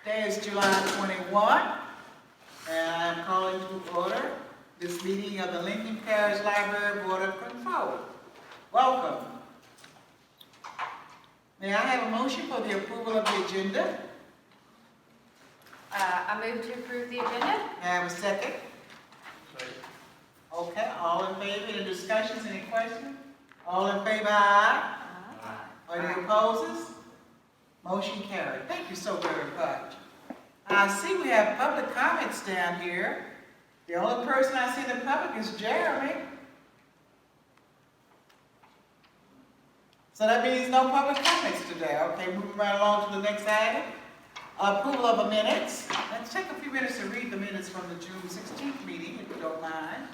Today is July 21, and I'm calling to order this meeting of the Lincoln Parish Library Board of Control. Welcome. May I have a motion for the approval of the agenda? I move to approve the agenda. May I have a second? Okay, all in favor? Any discussions, any questions? All in favor, aye? Any opposes? Motion carried. Thank you so very much. I see we have public comments down here. The only person I see in the public is Jeremy. So that means no public comments today. Okay, moving right along to the next item. Approval of the minutes. Let's take a few minutes to read the minutes from the June 16th meeting, if you don't mind.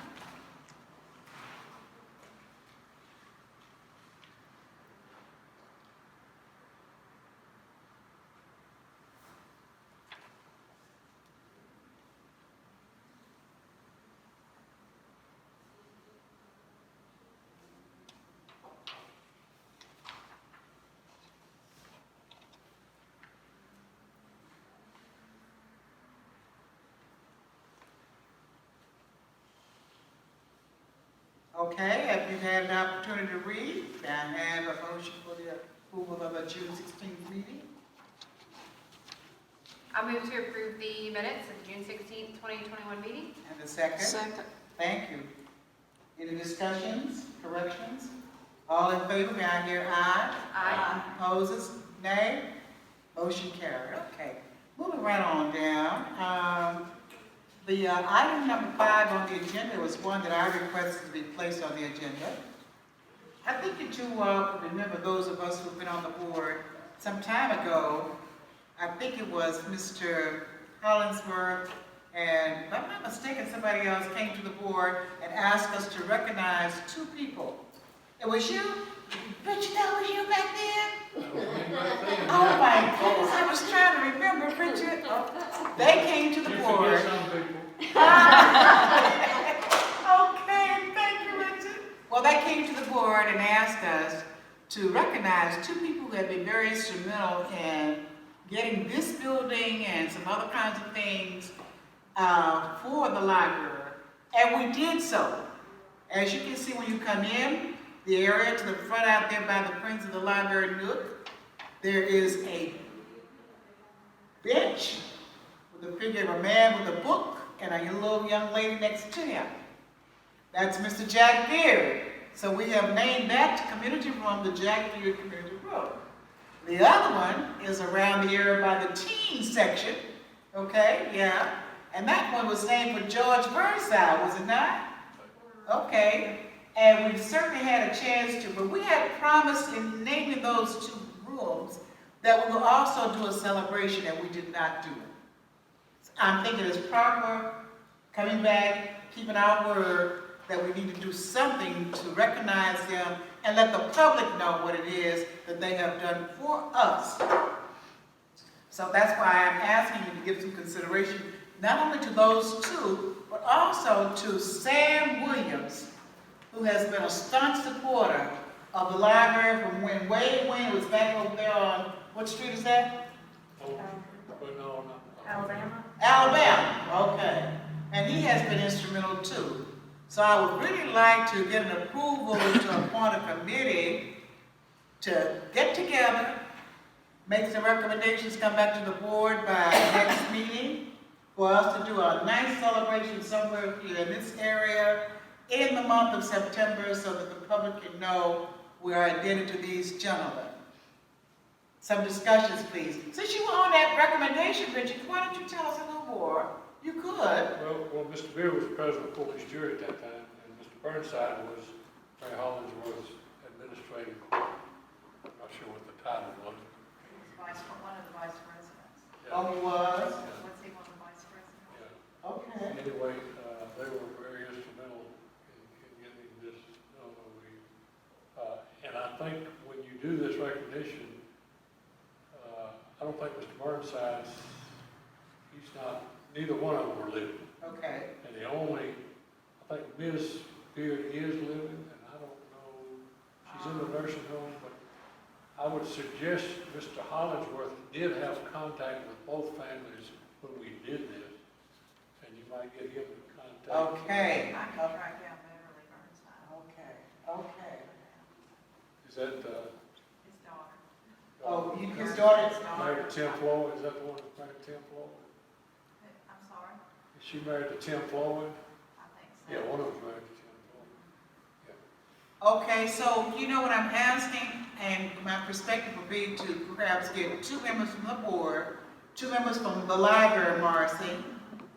Okay, if you've had an opportunity to read, I have a motion for the approval of the June 16th meeting. I move to approve the minutes of the June 16th, 2021 meeting. And the second? Second. Thank you. Any discussions, corrections? All in favor, may I hear aye? Aye. Opposes? Nay? Motion carried. Okay. Moving right on down. The item number 5 on the agenda was one that I requested to be placed on the agenda. I think that you remember, those of us who've been on the board some time ago, I think it was Mr. Hollingsworth, and if I'm not mistaken, somebody else came to the board and asked us to recognize 2 people. It was you? Richard, that was you back then? Oh my goodness, I was trying to remember, Richard. Oh, they came to the board. Okay, thank you, Richard. Well, they came to the board and asked us to recognize 2 people who have been very instrumental in getting this building and some other kinds of things for the library. And we did so. As you can see when you come in, the area to the front out there by the Friends of the Library Nook, there is a bench with the figure of a man with a book and a little young lady next to him. That's Mr. Jack Beard. So we have named that community room the Jack Beard Community Room. The other one is around the area by the teen section, okay, yeah. And that one was named for George Burnside, was it not? Okay, and we certainly had a chance to, but we had promised in naming those 2 rooms that we will also do a celebration, and we did not do it. I'm thinking it's proper, coming back, keeping our word, that we need to do something to recognize them and let the public know what it is that they have done for us. So that's why I'm asking you to give some consideration, not only to those 2, but also to Sam Williams, who has been a staunch supporter of the library from way when it was back over there on, what street is that? Alabama. Alabama, okay. And he has been instrumental too. So I would really like to get an approval to appoint a committee to get together, make some recommendations, come back to the board by next meeting for us to do a nice celebration somewhere here in this area in the month of September so that the public can know we are indebted to these gentlemen. Some discussions, please. Since you were on that recommendation, Richard, why don't you tell us a little more? You could. Well, Mr. Beard was president of Corpus Jury at that time, and Mr. Burnside was, Mary Hollins was administrative. I'm not sure what the title was. One of the vice presidents. Yeah. Oh, he was? Yeah. Was he one of the vice presidents? Yeah. Okay. Anyway, they were very instrumental in getting this done. And I think when you do this recognition, I don't think Mr. Burnside, neither one of them were living. Okay. And the only, I think Ms. Beard is living, and I don't know, she's in the nursing home, but I would suggest Mr. Hollingsworth did have contact with both families when we did this, and you might get him in contact. Okay. I can track down Beverly Burnside, Okay. Is that, his daughter. Oh, his daughter, married to Tim Floyd, is that the one that's married to Tim Floyd? I'm sorry, Is she married to Tim Floyd? I think so. Yeah, one of them's married to Tim Floyd. okay, so you know what I'm asking, and my perspective would be to perhaps get 2 members from the board, 2 members from the library, Marcy,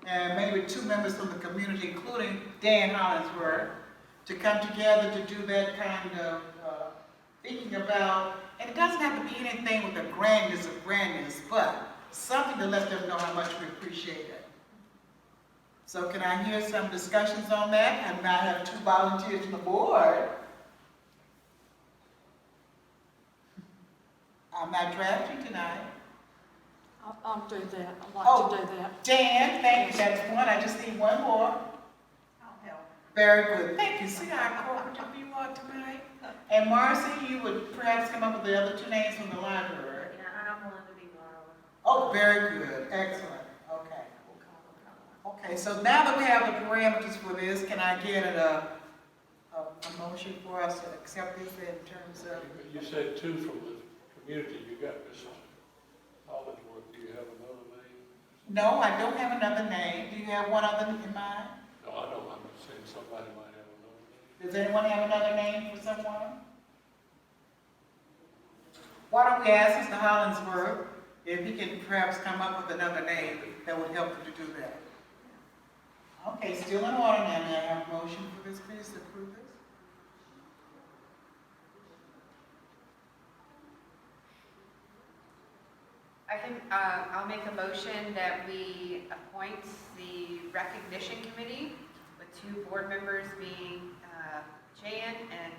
and maybe 2 members from the community, including Dan Hollingsworth, to come together to do that kind of thinking about, and it doesn't have to be anything with the grandness of grandness, but something to let them know how much we appreciate it. So can I hear some discussions on that? And I have 2 volunteers from the board. I'm not drafting tonight. I'll do that, I'd Oh. like to do that. Dan, thank you, that's 1, I just need 1 more. I'll help. Very good, thank you, see how cooperative you are tonight? And Marcy, you would perhaps come up with the other 2 names from the library. Yeah, and I'm willing to be one of them. Oh, very good, excellent, okay. Okay, so now that we have the parameters for this, can I get a motion for us to accept this in terms of? You said 2 from the community, you got Mrs. Hollingsworth, do you have another name? No, I don't have another name, do you have one other in mind? No, I don't, I'm just saying somebody might have another name. Does anyone have another name for someone? Why don't we ask Mr. Hollingsworth if he can perhaps come up with another name that would help him to do that? Okay, still in order now, may I have a motion for this, please, to approve this? I think I'll make a motion that we appoint the recognition committee with 2 board members being Jan and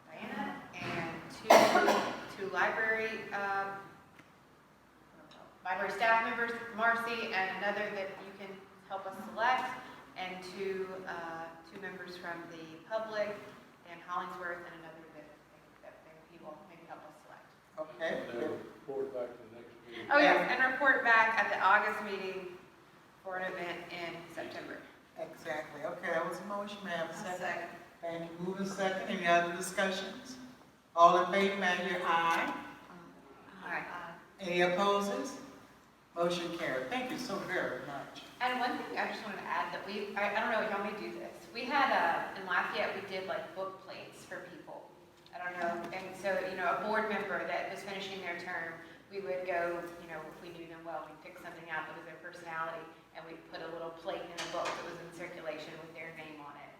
Diana, and 2 library staff members, Marcy, and another that you can help us select, and 2 members from the public, and Hollingsworth, and another that he will maybe help us select. Okay. And then report back to the next meeting. Oh, yes, and report back at the August meeting for an event in September. Exactly, okay, that was a motion, may I have a second? Second. Thank you, moving second, any other discussions? All in favor, may I hear aye? Aye. Any opposes? Motion carried, thank you so very much. And one thing I just wanted to add that I don't know how we do this. We had, in Lafayette, we did like book plates for people. I don't know, and so, a board member that was finishing their term, we would go, if we knew them well, we'd pick something out that was their personality, and we'd put a little plate in a book that was in circulation with their name on it.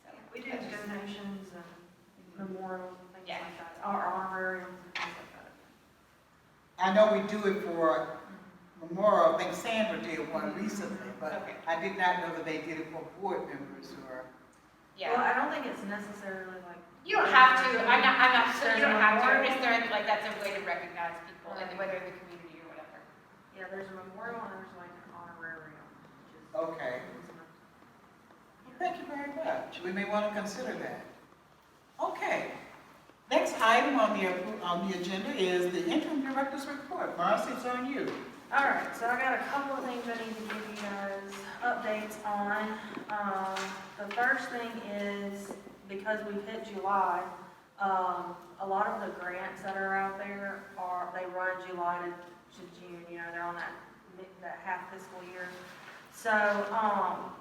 So We do donations and memorials and things Yeah. like that, or honorariums and things like that. I know we do it for Memorial, I think Sandra did one recently, but Okay. I did not know that they did it for board members or. Well, Yeah, I don't think it's necessarily like. you don't have to, I'm not, so you don't have to, I'm just throwing, like, that's a way to recognize people, and whether in the community or whatever. Yeah, there's a memorial and there's like an honorarium, which is. Okay. Thank you very much. We may want to consider that. Okay. Next item on the agenda is the interim director's report. Marcy, it's on you. All right, so I got a couple of things I need to give you guys updates on. The first thing is, because we've hit July, a lot of the grants that are out there they run July to June, they're on that half fiscal year. So, a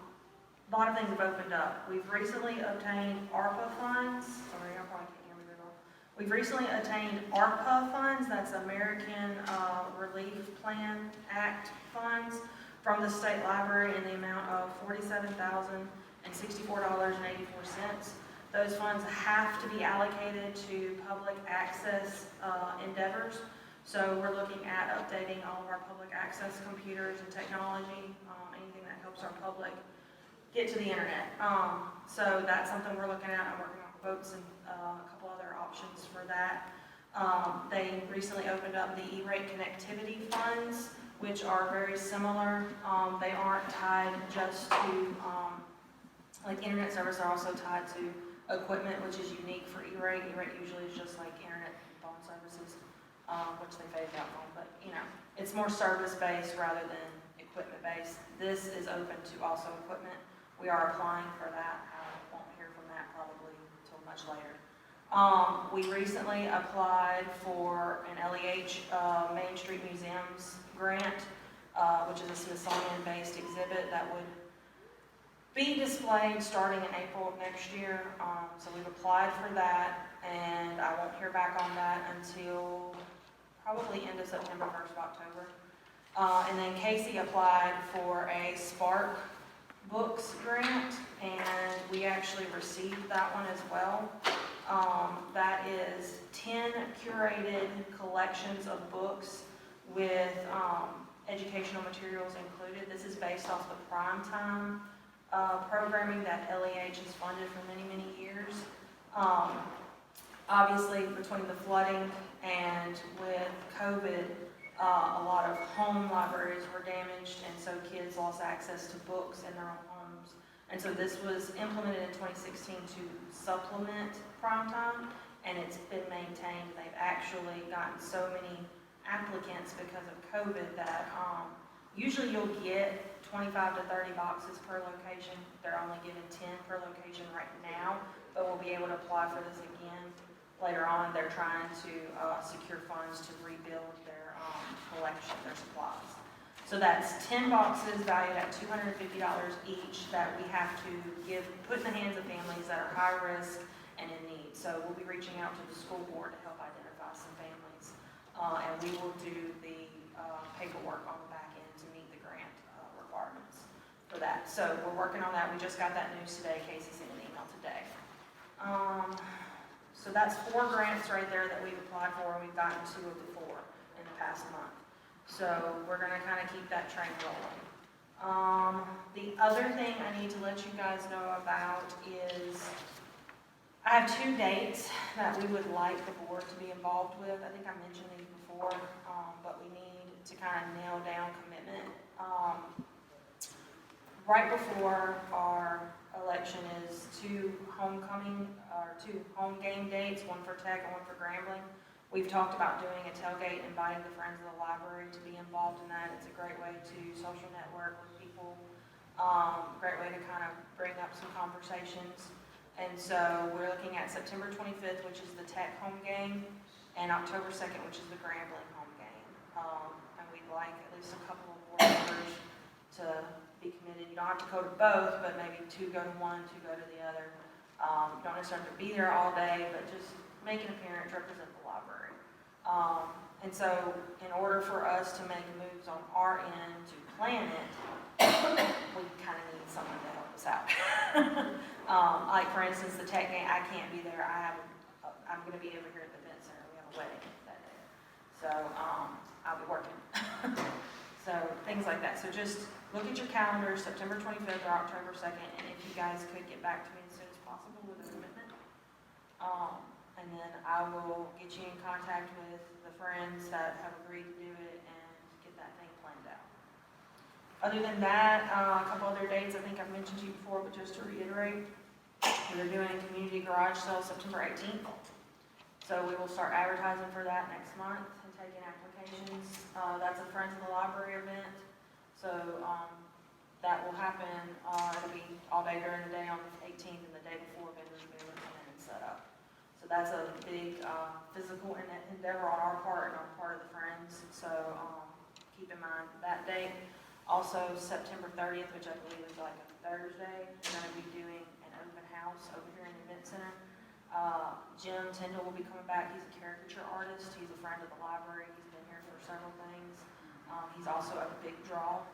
lot of things have opened up. We've recently obtained ARPA funds, sorry, I probably can't hear me very well. We've recently obtained ARPA funds, that's American Relief Plan Act funds, from the state library in the amount of $47,064.84. Those funds have to be allocated to public access endeavors. So we're looking at updating all of our public access computers and technology, anything that helps our public get to the internet. So that's something we're looking at. I'm working on quotes and a couple other options for that. They recently opened up the E-rate connectivity funds, which are very similar. They aren't tied just to like internet service, they're also tied to equipment, which is unique for E-rate. E-rate usually is just like internet phone services, which they phased out from, but, you know, it's more service-based rather than equipment-based. This is open to also equipment. We are applying for that. I won't hear from that probably until much later. We recently applied for an LEH Main Street Museums grant, which is a Smithsonian-based exhibit that would be displayed starting in April of next year. So we've applied for that, and I won't hear back on that until probably end of September, 1st of October. And then Casey applied for a Spark Books grant, and we actually received that one as well. That is 10 curated collections of books with educational materials included. This is based off the primetime programming that LEH has funded for many, many years. Obviously, between the flooding and with COVID, a lot of home libraries were damaged, and so kids lost access to books in their own homes. And so this was implemented in 2016 to supplement primetime, and it's been maintained. They've actually gotten so many applicants because of COVID that usually you'll get 25 to 30 boxes per location. They're only given 10 per location right now, but we'll be able to apply for this again later on. They're trying to secure funds to rebuild their collection, their supplies. So that's 10 boxes valued at $250 each that we have to put in the hands of families that are high risk and in need. So we'll be reaching out to the school board to help identify some families, and we will do the paperwork on the back end to meet the grant requirements for that. So we're working on that. We just got that news today. Casey sent an email today. So that's 4 grants right there that we've applied for, and we've gotten 2 of the 4 in the past month. So we're going to kind of keep that train rolling. The other thing I need to let you guys know about is I have 2 dates that we would like the board to be involved with. I think I mentioned these before, but we need to kind of nail down commitment. Right before our election is 2 home game dates, one for Tech and one for Grambling. We've talked about doing a tailgate, inviting the Friends of the Library to be involved in that. It's a great way to social network with people, great way to kind of bring up some conversations. And so we're looking at September 25th, which is the Tech home game, and October 2nd, which is the Grambling home game. And we'd like at least a couple of board members to be committed. You don't have to go to both, but maybe 2 go to one, 2 go to the other. You don't necessarily have to be there all day, but just make an appearance, represent the library. And so in order for us to make moves on our end to plan it, we kind of need someone to help us out. Like for instance, the Tech game, I can't be there. I'm going to be over here at the event center. We have a wedding that day. So I'll be working. So things like that. So just look at your calendar, September 25th or October 2nd, and if you guys could get back to me as soon as possible with a commitment. And then I will get you in contact with the friends that have agreed to do it and get that thing planned out. Other than that, a couple other dates I think I've mentioned to you before, but just to reiterate, we're doing a community garage sale September 18th. So we will start advertising for that next month and taking applications. That's a Friends of the Library event. So that will happen, it'll be all day during the day on the 18th, and the day before vendors will be able to come in and set up. So that's a big physical endeavor on our part and on part of the Friends. So keep in mind that date. Also, September 30th, which I believe is like a Thursday, we're going to be doing an open house over here in the event center. Jim Tyndall will be coming back. He's a caricature artist. He's a friend of the library. He's been here for several things. He's also a big draw.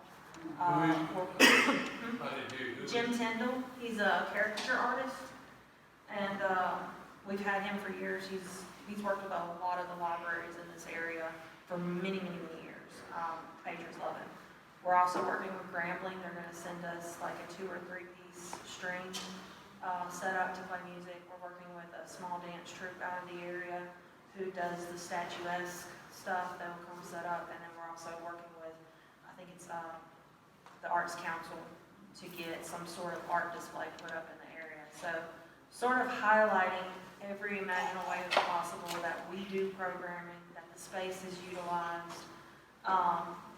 Jim Tyndall, he's a caricature artist, and we've had him for years. He's worked with a lot of the libraries in this area for many, many, many years. Patrons love him. We're also working with Grambling. They're going to send us like a 2 or 3 piece string set up to play music. We're working with a small dance troupe out of the area who does the statuesque stuff. They'll come set up, and then we're also working with, I think it's the Arts Council, to get some sort of art display put up in the area. So sort of highlighting every imaginable way possible that we do programming, that the space is utilized.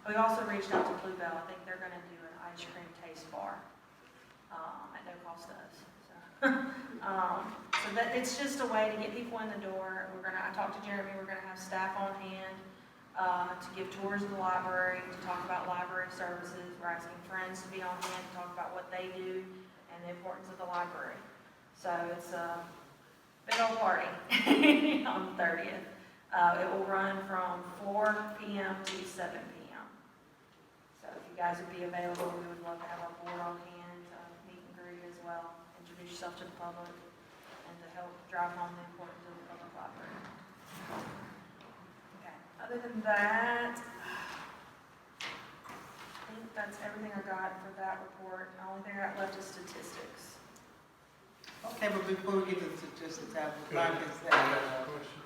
We also reached out to Bluebell. I think they're gonna do an ice cream taste bar, at no cost to us, so. So that, it's just a way to get people in the door. I talked to Jeremy, we're gonna have staff on hand, to give tours of the library, to talk about library services. We're asking friends to be on hand to talk about what they do and the importance of the library. So it's a big old party on the 30th. It will run from 4 p.m. to 7 p.m. So if you guys would be available, we would love to have our board on hand, meet and greet as well, introduce yourself to the public, and to help drive home the importance of the public library. Okay, other than that, I think that's everything I got for that report. The only thing I got left is statistics. Okay, but before we get to the statistics, I would Can I like to ask say, a question?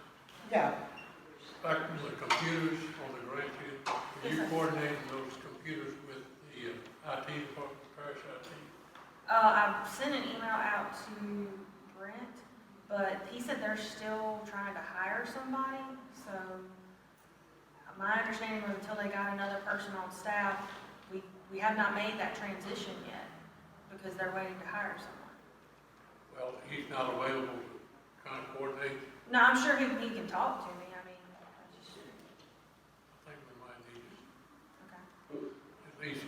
yeah, Back on the computers on the grandkids, are you coordinating those computers with the IT department, Parish IT? I've sent an email out to Brent, but he said they're still trying to hire somebody, so my understanding was until they got another person on staff, we have not made that transition yet, because they're waiting to hire someone. Well, he's not available to kind of coordinate. No, I'm sure he can talk to me, I mean, I just, I think we might need to okay, at least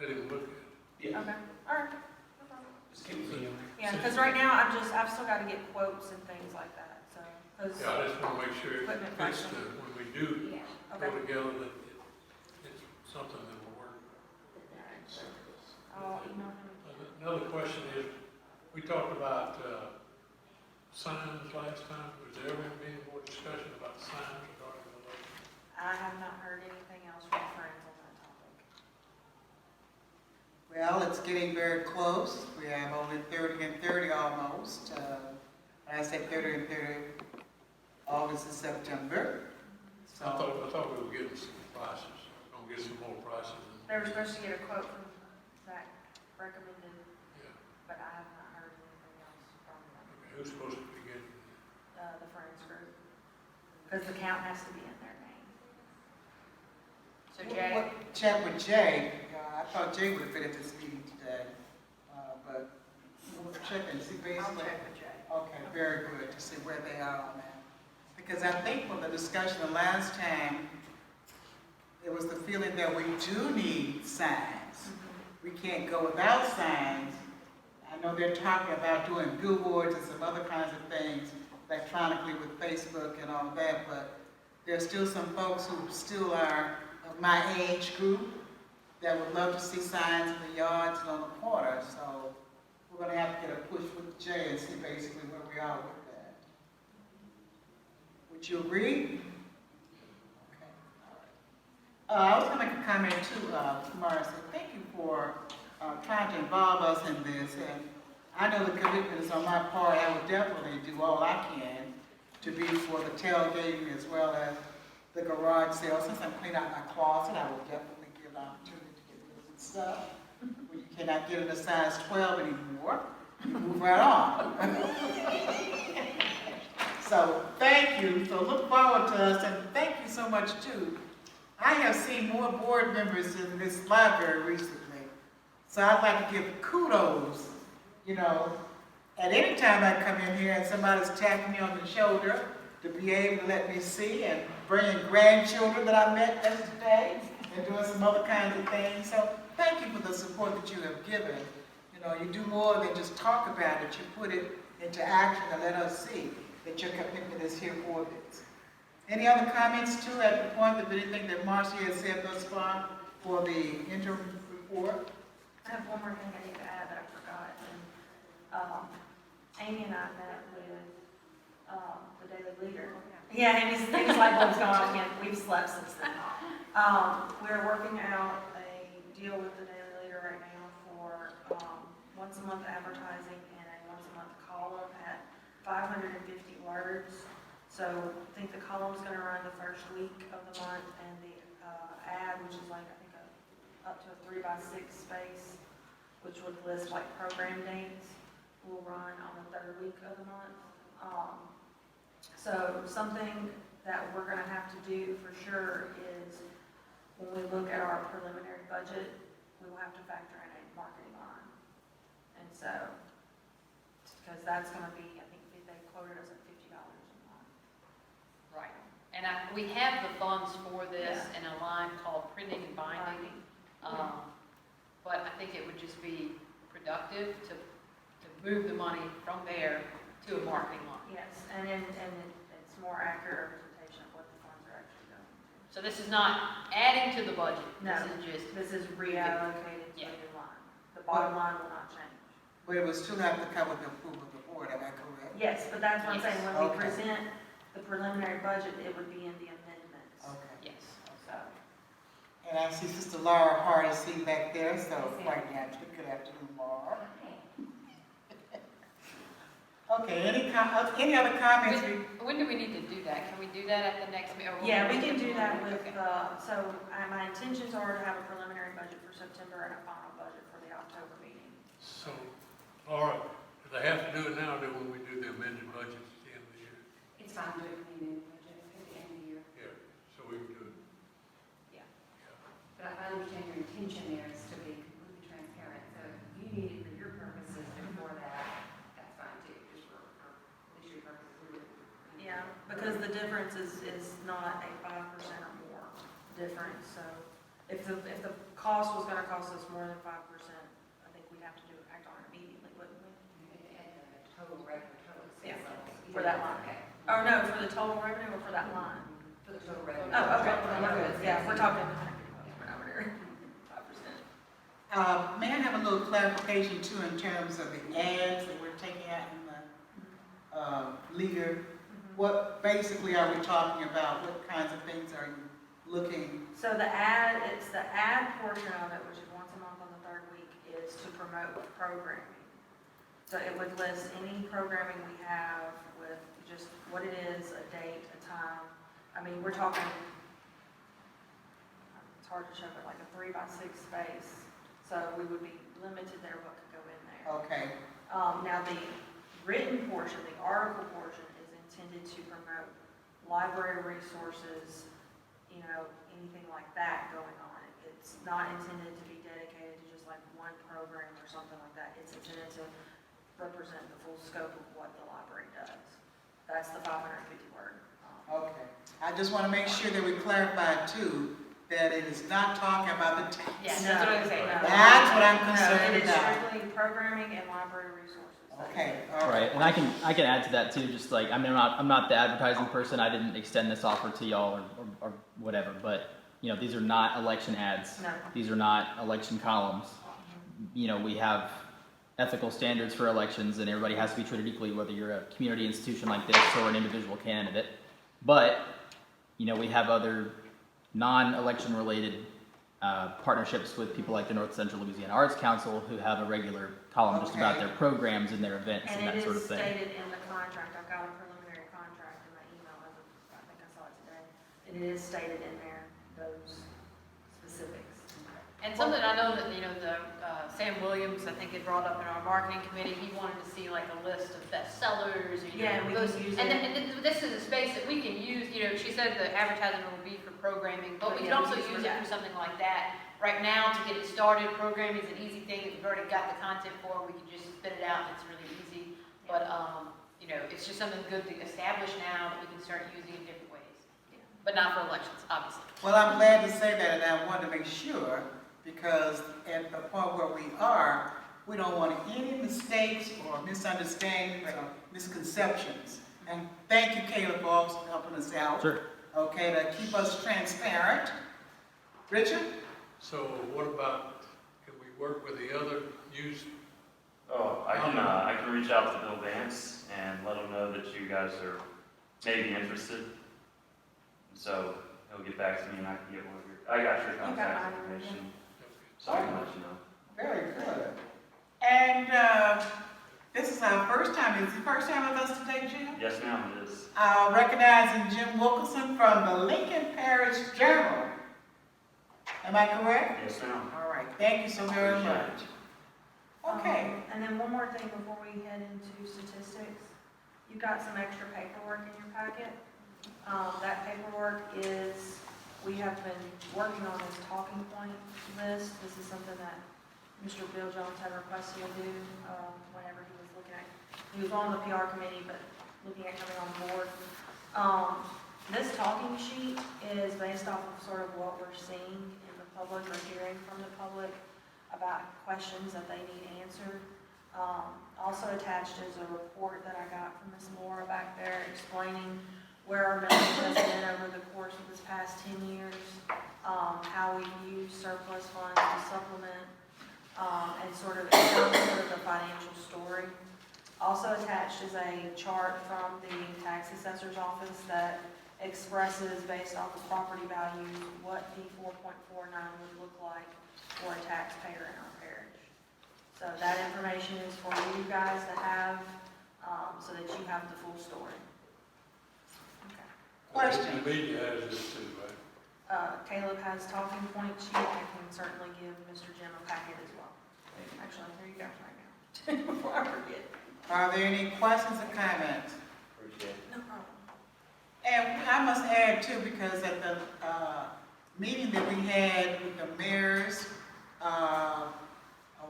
let him look at it. okay, all right. No problem. Just keep me on. Yeah, because right now, I've still got to get quotes and things like that, so, because, Yeah, I just want to make sure it Equipment fits pricing. when we do Yeah. okay. go together, that it's something that will work. I'll email him. Another question is, we talked about signs last time. Was there ever any more discussion about signs regarding the local? I have not heard anything else from friends on that topic. well, it's getting very close. We have only 30 and 30 almost. I said 30 and 30, August and September. So, I thought we were getting some prices. We're gonna get some more prices. They were supposed to get a quote from Zach, recommended, Yeah. but I have not heard anything else from them, Okay, who's supposed to be getting? the Friends group. Because the count has to be in their name. So Jay, check with Jay. I thought Jay would have been at this meeting today, but we'll check and see I'll basically. check with Jay. Okay, very good, to see where they are on that. Because I think from the discussion the last time, it was the feeling that we do need signs. We can't go without signs. I know they're talking about doing billboards and some other kinds of things electronically with Facebook and all that, but there's still some folks who still are of my age group that would love to see signs in the yards and on the corner, so we're gonna have to get a push with Jay and see basically where we are with that. Would you agree? Okay, all right. I was gonna make a comment too, Marcy. Thank you for trying to involve us in this, and I know the commitment is on my part. I will definitely do all I can to be for the tailgating as well as the garage sale. Since I'm cleaning out my closet, I will definitely give an opportunity to get rid of some stuff. When you cannot get in a size 12 anymore, you move right on. So thank you. So look forward to us, and thank you so much too. I have seen more board members in this library recently, so I'd like to give kudos. You know, at any time I come in here and somebody's tapping me on the shoulder to be able to let me see, and bringing grandchildren that I met yesterday and doing some other kinds of things. So thank you for the support that you have given. You know, you do more than just talk about it. You put it into action and let us see that your commitment is here for this. Any other comments too at the point of anything that Marcy has said thus far for the interim report? I have one more thing I need to add that I forgot, and, Amy and I met with, the Daily Leader. Yeah, Amy's like, what's going on again? We've slept since then. We're working out a deal with the Daily Leader right now for, once a month advertising and a once a month column at 550 words. So I think the column's gonna run the first week of the month, and the, ad, which is like, I think, up to a 3x6 space, which would list like program dates, will run on the third week of the month. So something that we're gonna have to do for sure is when we look at our preliminary budget, we will have to factor in a marketing line. And so, because that's gonna be, I think they quoted us at $50 a month. Right. And we have the funds for this in a line called printing and binding. But I think it would just be productive to move the money from there to a marketing line. Yes, and it's more accurate representation of what the funds are actually going to. So this is not adding to the budget. No. This is just, This is reallocated to Yeah. a new line. The bottom line will not change. But it would still have to come with the approval of the board, am I correct? Yes, but that's what I'm saying, when we Okay. present the preliminary budget, it would be in the amendments. Okay. yes. So, And I see Sister Laura Hart is sitting back there, so quite naturally, good afternoon, Laura. Okay, any other comments? When do we need to do that? Can we do that at the next meeting? yeah, we can do that with, Okay. my intentions are to have a preliminary budget for September and a final budget for the October meeting. So, all right, do they have to do it now, or do when we do the amended budgets at the end of the year? It's fine to do it clean in budget at the end of the year. Yeah, so we can do it. Yeah. But I understand your intention there is to be completely transparent, so if you need it for your purposes before that, that's fine too, just for at least your purposes. Yeah, because the difference is not a 5% or more difference, so if the cost was gonna cost us more than 5%, I think we'd have to act on it immediately, wouldn't we? At the total revenue, total Yeah, sales levels. for that line. Okay. Oh, no, for the total revenue or for that line? For the total revenue. Oh, okay, yeah, we're talking, we're over there, 5%. May I have a little clarification too in terms of the ads that we're taking out in the leader? What basically are we talking about? What kinds of things are you looking? So it's the ad portion of it, which is once a month on the third week, is to promote programming. So it would list any programming we have with just what it is, a date, a time. I mean, we're talking, it's hard to show, but like a 3x6 space. So we would be limited there what could go in there. Okay, Now, the written portion, the article portion, is intended to promote library resources, anything like that going on. It's not intended to be dedicated to just like one program or something like that. It's intended to represent the full scope of what the library does. That's the 550 word. okay. I just want to make sure that we clarify too, that it is not talking about the tax. Yes, that's what I was saying. No. That's what I'm No, concerned it is about. strictly programming and library resources. Okay, all Right, right. and I can add to that too. Just like I'm not the advertising person. I didn't extend this offer to y'all or whatever. But these are not election ads. No. These are not election columns. We have ethical standards for elections, and everybody has to be treated equally, whether you're a community institution like this or an individual candidate. But we have other non-election related partnerships with people like the North Central Louisiana Arts Council, who have a regular column just about Okay. their programs and their events and, And that it sort is of thing. stated in the contract, I've got a preliminary contract in my email, I think I saw it today. And it is stated in there, those specifics. And something I know that, Sam Williams, I think had brought up in our marketing committee, he wanted to see like a list of bestsellers. Yeah, we can use And it. this is a space that we can use, she said the advertising will be for programming, but we can Yeah, also we use use for it that. for something like that. Right now, to get it started, programming is an easy thing that we've already got the content for, we can just spit it out, and it's really easy. But, it's just something good to establish now that we can start using in different ways. Yeah. But not for elections, obviously. Well, I'm glad to say that, and I wanted to make sure, because at the point where we are, we don't want any mistakes or misunderstandings or misconceptions. And thank you, Caleb, for also helping us out. Sure. Okay, to keep us transparent. Richard? So what about, can we work with the other youth? Oh, I can reach out to Bill Vance and let him know that you guys are maybe interested. So he'll get back to me and I can get one of your, I got your contact mine, information, so I can let you know. Very good. And this is our first time. Is it the first time with us today, Jim? Yes, ma'am, it is. Recognizing Jim Wilkerson from the Lincoln Parish Journal. Am I correct? Yes, ma'am. All right, thank you so very Appreciate much. it. Okay. And then one more thing before we head into statistics. You've got some extra paperwork in your packet. That paperwork is, we have been working on this talking point list. This is something that Mr. Bill Jones had requested to do whenever he was looking at, he was on the PR committee, but looking at coming on board. This talking sheet is based off of sort of what we're seeing in the public or hearing from the public about questions that they need answered. Also attached is a report that I got from Ms. Laura back there explaining where our millage has been over the course of this past 10 years, how we've used surplus funds to supplement, and sort of the financial story. Also attached is a chart from the tax assessor's office that expresses, based off of property values, what the 4.49 would look like for a taxpayer in our parish. So that information is for you guys to have, so that you have the full story. Okay. Question. The media has this too, right? Caleb has talking point sheet. I can certainly give Mr. Jim a packet as well. Actually, here you go right now, before I forget. Are there any questions or comments? Appreciate it. No problem. And I must add too, because at the meeting that we had with the mayors a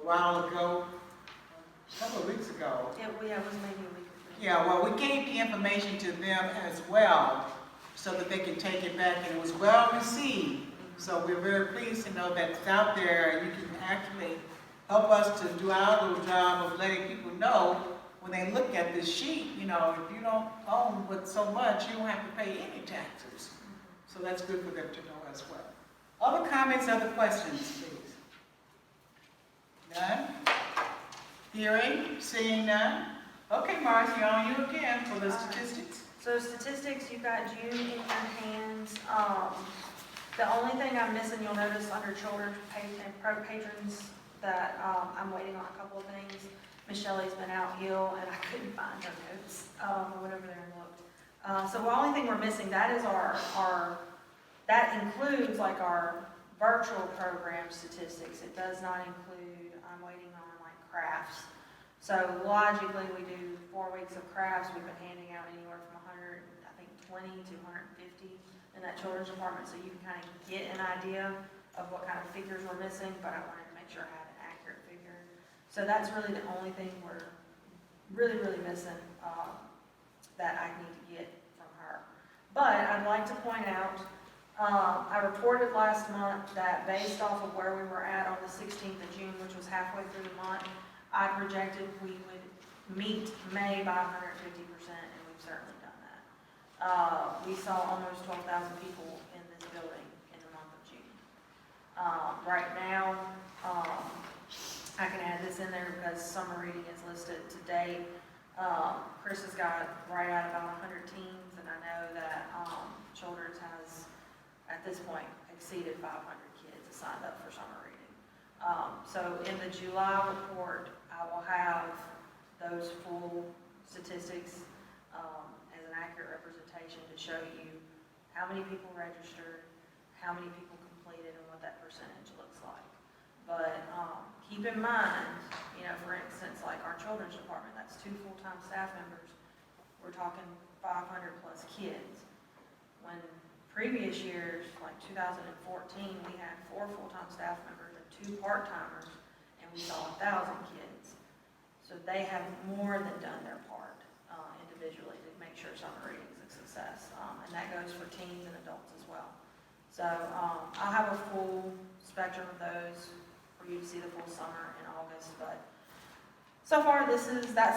while ago, a couple of weeks ago, It was maybe a week or two. yeah, well, we gave the information to them as well, so that they can take it back, and it was well received. So we're very pleased to know that it's out there, and you can actually help us to do our little job of letting people know when they look at this sheet, you know, if you don't own with so much, you don't have to pay any taxes. So that's good for them to know as well. Other comments, other questions, please? None? Hearing, seeing none? Okay, Marcy, on you again for the statistics. So statistics, you've got June in your hands. The only thing I'm missing, you'll notice under children's patrons that I'm waiting on a couple of things. Miss Shelley's been out ill and I couldn't find her notes. I went over there and looked. So the only thing we're missing, that is that includes like our virtual program statistics. It does not include, I'm waiting on like crafts. So logically, we do 4 weeks of crafts. We've been handing out anywhere from 120 to 150 in that children's department, so you can kind of get an idea of what kind of figures we're missing, but I wanted to make sure I had an accurate figure. So that's really the only thing we're really missing that I need to get from her. But I'd like to point out, I reported last month that based off of where we were at on the 16th of June, which was halfway through the month, I projected we would meet May by 150%, and we've certainly done that. We saw almost 12,000 people in this building in the month of June. Right now, I can add this in there because summer reading is listed to date. Chris has got right at about 100 teams, and I know that Children's has, at this point, exceeded 500 kids signed up for summer reading. So in the July report, I will have those full statistics as an accurate representation to show you how many people registered, how many people completed, and what that percentage looks like. But keep in mind, you know, for instance, like our children's department, that's 2 full-time staff members. We're talking 500 plus kids. When previous years, like 2014, we had 4 full-time staff members and 2 part-timers, and we saw 1,000 kids. So they have more than done their part individually to make sure summer reading is a success. And that goes for teens and adults as well. So I'll have a full spectrum of those for you to see the full summer in August. But so far, that's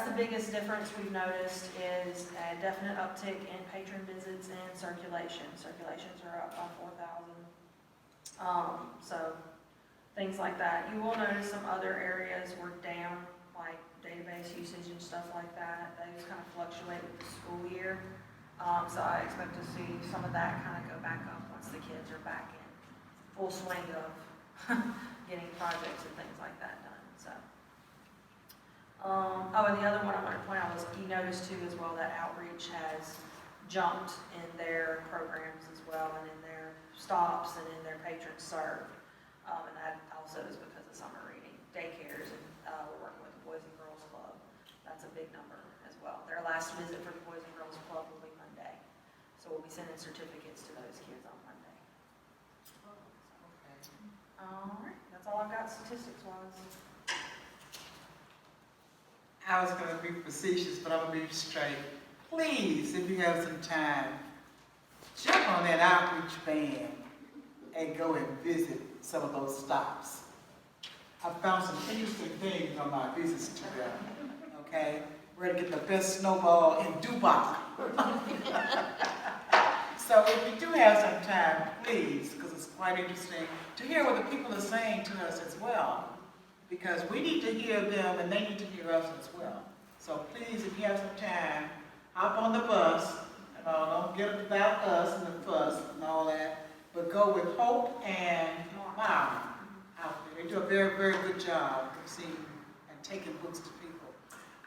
the biggest difference we've noticed is a definite uptick in patron visits and circulation. Circulations are up by 4,000. So things like that. You will notice some other areas were down, like database usage and stuff like that. Those kind of fluctuate with the school year. So I expect to see some of that kind of go back up once the kids are back in full swing of getting projects and things like that done. So, and the other one I want to point out was you noticed too as well that outreach has jumped in their programs as well, and in their stops and in their patrons served. And that also is because of summer reading, daycares, and we're working big number as well. Their last visit for the Boys and Girls Club will be Monday. So we'll be sending certificates to those kids on Monday. All right, that's all I've got statistics wise. I was gonna be facetious, but I'm gonna be straight. Please, if you have some time, jump on that outreach van and go and visit some of those stops. I found some interesting things on my visits to them, okay? We're gonna get the best snowball in Dubai. So if you do have some time, please, because it's quite interesting to hear what the people are saying to us as well. Because we need to hear them and they need to hear us as well. So please, if you have some time, hop on the bus. Don't get about us and the fuss and all that, but go with Hope and Mom out there. They do a very, very good job of seeing and taking books to people.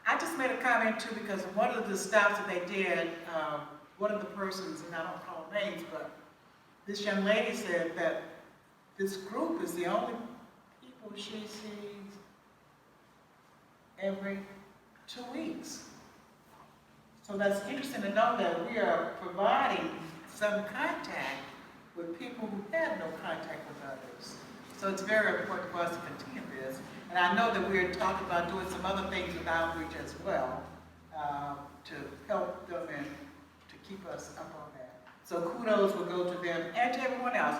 I just made a comment too because one of the stops that they did, one of the persons, and I don't call names, but this young lady said that this group is the only people she sees every 2 weeks. So that's interesting to know that we are providing some contact with people who have no contact with others. So it's very important for us to continue this. And I know that we're talking about doing some other things with outreach as well to help them and to keep us up on that. So kudos will go to them and to everyone else.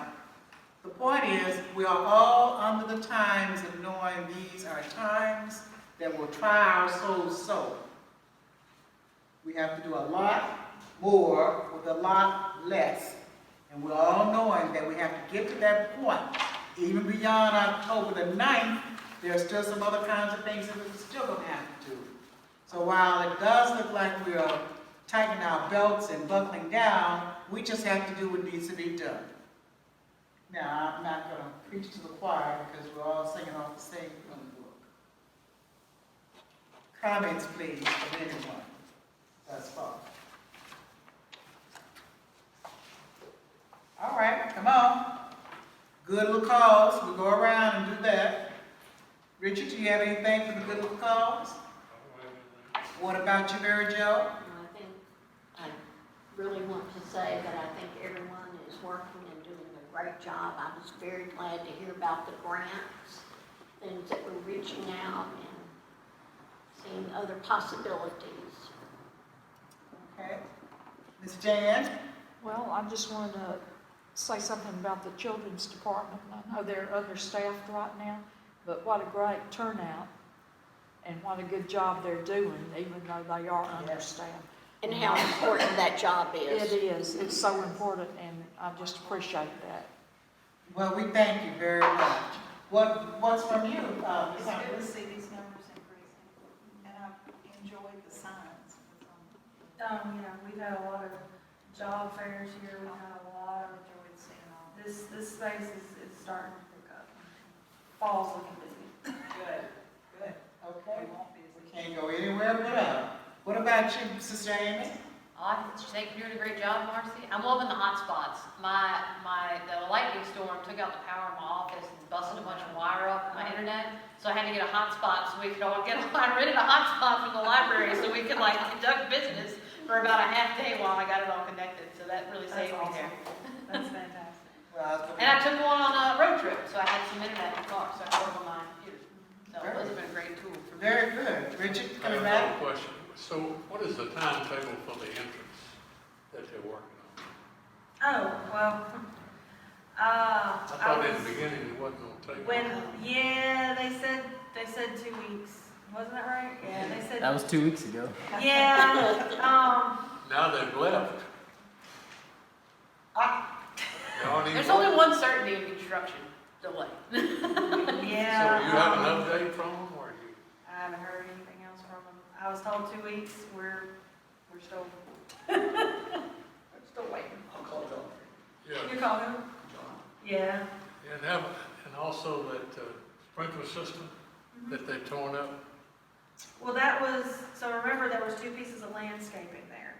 The point is, we are all under the times of knowing these are times that will try our souls so. We have to do a lot more with a lot less. And we're all knowing that we have to get to that point. Even beyond October the 9th, there are still some other kinds of things that we're still going to have to do. So while it does look like we are tightening our belts and buckling down, we just have to do what needs to be done. Now, I'm not going to preach to the choir because we're all singing off the same book. Comments, please, from anyone thus far. All right, come on. Good little cause. We'll go around and do that. Richard, do you have anything for the good little cause? What about you, Mary Jo? I think, I really want to say that I think everyone is working and doing a great job. I was very glad to hear about the grants, things that we're reaching out and seeing other possibilities. Okay. Ms. Jan? Well, I just wanted to say something about the children's department. I know they're understaffed right now, but what a great turnout and what a good job they're doing, even though they are understaffed. And how important that job is. It is. It's so important, and I just appreciate that. Well, we thank you very much. What's from you? It's good to see these numbers increasing, and I've enjoyed the signs. We've had a lot of job fairs here, we've had a lot of, Enjoyed seeing all this space is starting to pick up. Fall's looking busy. Good, good. Okay. We won't be as We can't go anywhere but up. What about you, Sister Amy? I think you're doing a great job, Marcy. I'm loving the hot spots. The lightning storm took out the power in my office and busted a bunch of wire up in my internet. So I had to get a hotspot so we could all I rented a hotspot from the library so we could conduct business for about a half day while I got it all connected. So that really saved me there. That's fantastic. Well, And I took one on a road trip, so I had some internet in the car, so I could work on my computer. So those have been a great tool for me. very good. Richard, I have coming another back? question. So what is the timetable for the entrance that they're working on? Oh, well, I thought in the beginning it wasn't gonna take. they said 2 weeks. Wasn't that right? Yeah, they said. That was 2 weeks ago. Yeah, Now they've left. Y'all need There's more? only one certainty in construction, delay. yeah. So you have an update from them, or you? I haven't heard anything else from them. I was told 2 weeks, we're still, we're still waiting. I'll call John. Yeah. You call him? Yeah. And also that sprinkler system that they torn up. Well, so remember there was 2 pieces of landscaping there.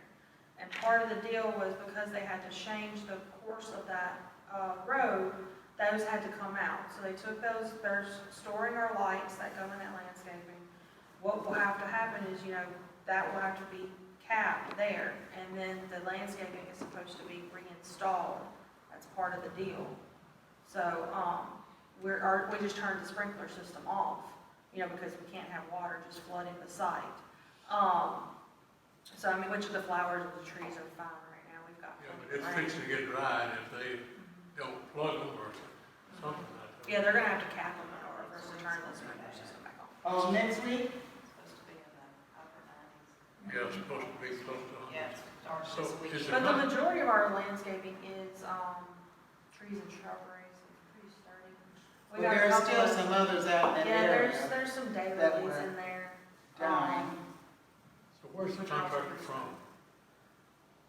And part of the deal was because they had to change the course of that road, those had to come out. So they took those, they're storing our lights that go in that landscaping. what will have to happen is, that will have to be capped there, and then the landscaping is supposed to be reinstalled. That's part of the deal. So, we just turned the sprinkler system off, because we can't have water just flooding the site. So, I mean, which of the flowers and the trees are fine right now, we've got. Yeah, but it's fixing to get dry, and if they don't plug them or something like that. Yeah, they're gonna have to cap them in order for us to turn the sprinkler system back on. Oh, next week? Supposed to be in the upper 90s. Yeah, it's supposed to be close to 100. Yeah, it started So, this week. is it But the not, majority of our landscaping is, trees and shrubberies, it's pretty sturdy. We But got a there are couple still of- some others out in that Yeah, area. there's some that daylilies were in there. dying. so where's the contractor from?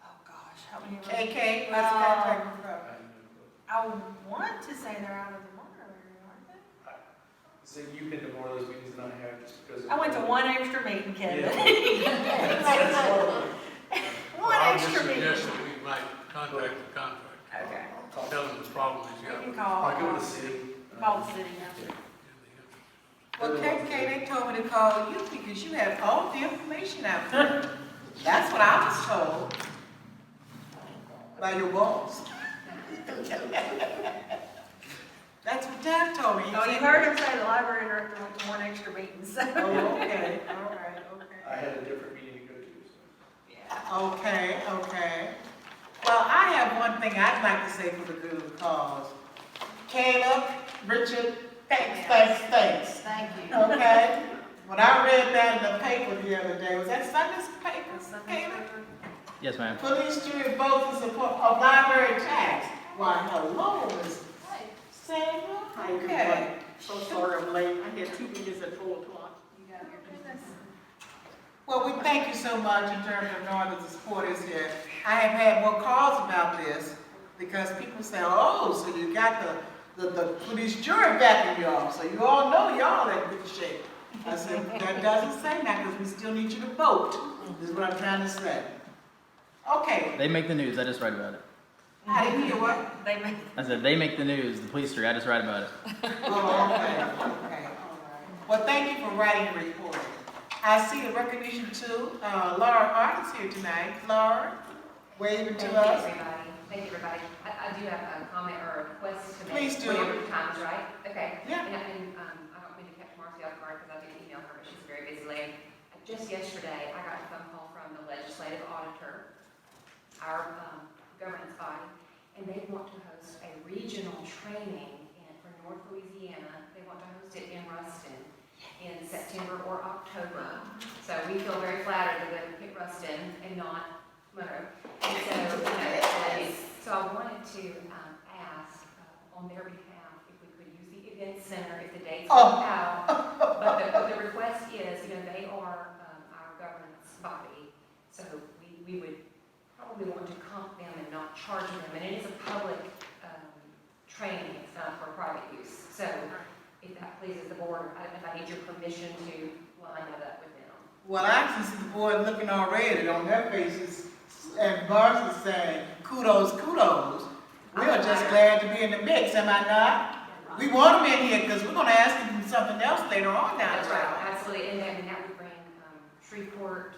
Oh, gosh, how many of us? KK, let's contact them from. I want to say they're out of the Monroe area, aren't they? So you've been to more of those meetings than I have, just because. I went to one extra meeting, Kevin. Well, One I would extra meeting. suggest that we might contact the contractor, Okay. tell them the problem he's You got. can call, I go to the city. call the city now. in the Well, KK, they told me to call you because you have all the information out there. That's what I was told by your boss. That's what Dad told me. He Oh, you said- heard him say the library director went to one extra meeting, so. Oh, okay, all right, I okay. had a different meeting to go to, so. Yeah. Okay, okay. Well, I have one thing I'd like to say for the good of the cause. Caleb, Richard, thanks. Thank you. Okay? When I read that in the paper the other day, was that Sunday's paper, Caleb? Yes, ma'am. Police jury votes in support of library tax. Why, hello, Miss Sandra. Okay. So sorry I'm late. I had 2 meetings at 4 o'clock. You got your business. Well, we thank you so much in terms of knowing that the support is here. I have had more calls about this because people say, oh, so you got the police jury backing you off, so you all know y'all in good shape. I said, that doesn't say that because we still need you to vote, is what I'm trying to say. Okay, They make the news. I just write about it. I didn't hear what? They make, I said they make the news. The police do. I just write about it. Oh, okay, okay, all right. Well, thank you for writing the report. I see a recognition too. Laura Hart is here tonight. Laura, waving to us. Thank you, everybody. I do have a comment or a request to make. Please do. Whenever the time is right. Okay. Yeah. And I don't mean to catch Marcy off guard because I didn't email her, but she's a very busy lady. Just yesterday, I got a phone call from the legislative auditor, our governance body, and they want to host a regional training for North Louisiana. They want to host it in Ruston in September or October. So we feel very flattered that they picked Ruston and not Monroe. And so I wanted to ask on their behalf if we could use the event center if the dates work out. But the request is, they are our governance body, so we would probably want to comp them and not charge them. And it is a public training, it's not for private use. So if that pleases the board, I don't know if I need your permission to line that up with them. Well, I can see the board looking already on their faces, and Bars is saying, kudos, kudos. We are just glad to be in the mix, am I not? We want them in here because we're going to ask them something else later on down That's the road. right, absolutely, and that would bring Shreveport,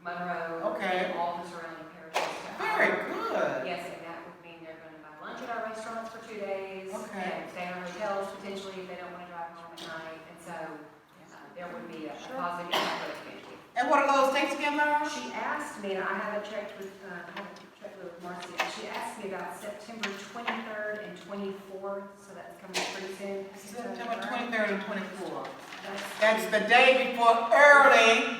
Monroe, Okay. and all the surrounding parishes. Very good. Yes, and that would mean they're going to buy lunch at our restaurants for 2 days. Okay. And stay in our hotels potentially if they don't want to drive home at night, and so there would be a positive impact for the community. And what are those dates again, Laura? She asked me, and I haven't checked with Marcy, she asked me about September 23rd and 24th, so that's coming up pretty soon. September 23rd and 24th. That's That's the day before early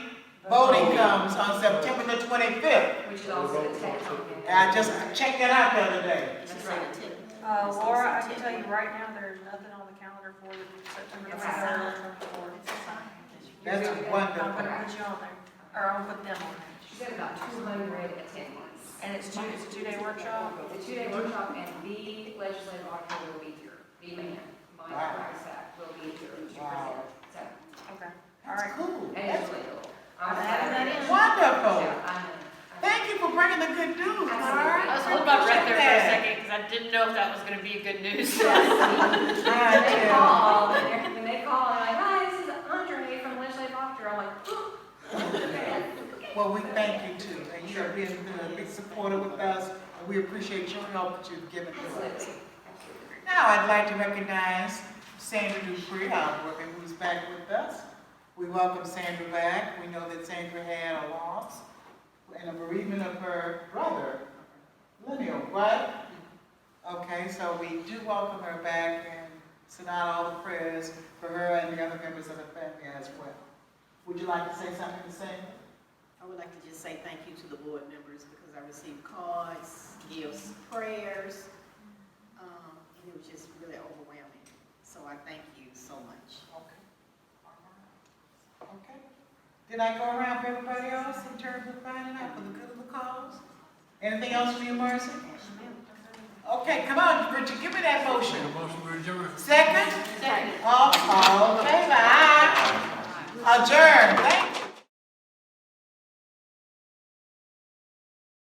voting comes on September the 25th. which is also the tech conference. I just checked that out the other day. That's right. Laura, I can tell you right now, there's nothing on the calendar for the September It's 23rd or fine. 24th. That's I'm wonderful. gonna put you on there, or I'll put them on there. She said about 200 attendees. And it's a 2-day workshop? It's a 2-day workshop, and the legislative auditor will be here. The man, my Wow. staff, will be here to Wow. present. So, Okay, all That's right. cool. and it's really cool. I'm adding that in. Wonderful. Yeah, I know. Thank you for bringing the good news, Laura. Absolutely. I was holding my breath there for a Appreciate second because I didn't know if that was going to be a good news. When Right, they yeah. call, and they're like, hi, this is Andre from the legislative auditor, I'm like, Well, we thank you too, and you have been a big supporter with us, and we appreciate your help that you've given to us. Now, I'd like to recognize Sandra Dupree, our worker, who's back with us. We welcome Sandra back. We know that Sandra had a loss and a bereavement of her brother, Lemuel, right? Okay, so we do welcome her back and send out all the prayers for her and the other members of the family as well. Would you like to say something, Sandra? I would like to just say thank you to the board members because I received cards, gifts, prayers, and it was just really overwhelming. So I thank you so much. Okay. Okay. Did I go around for everybody else in terms of finding out for the good of the cause? Anything else from you, Marcy? Okay, come on, Richard, give me that motion. Motion for adjournment. Second? Second. Okay, bye. Adjourn, thank you.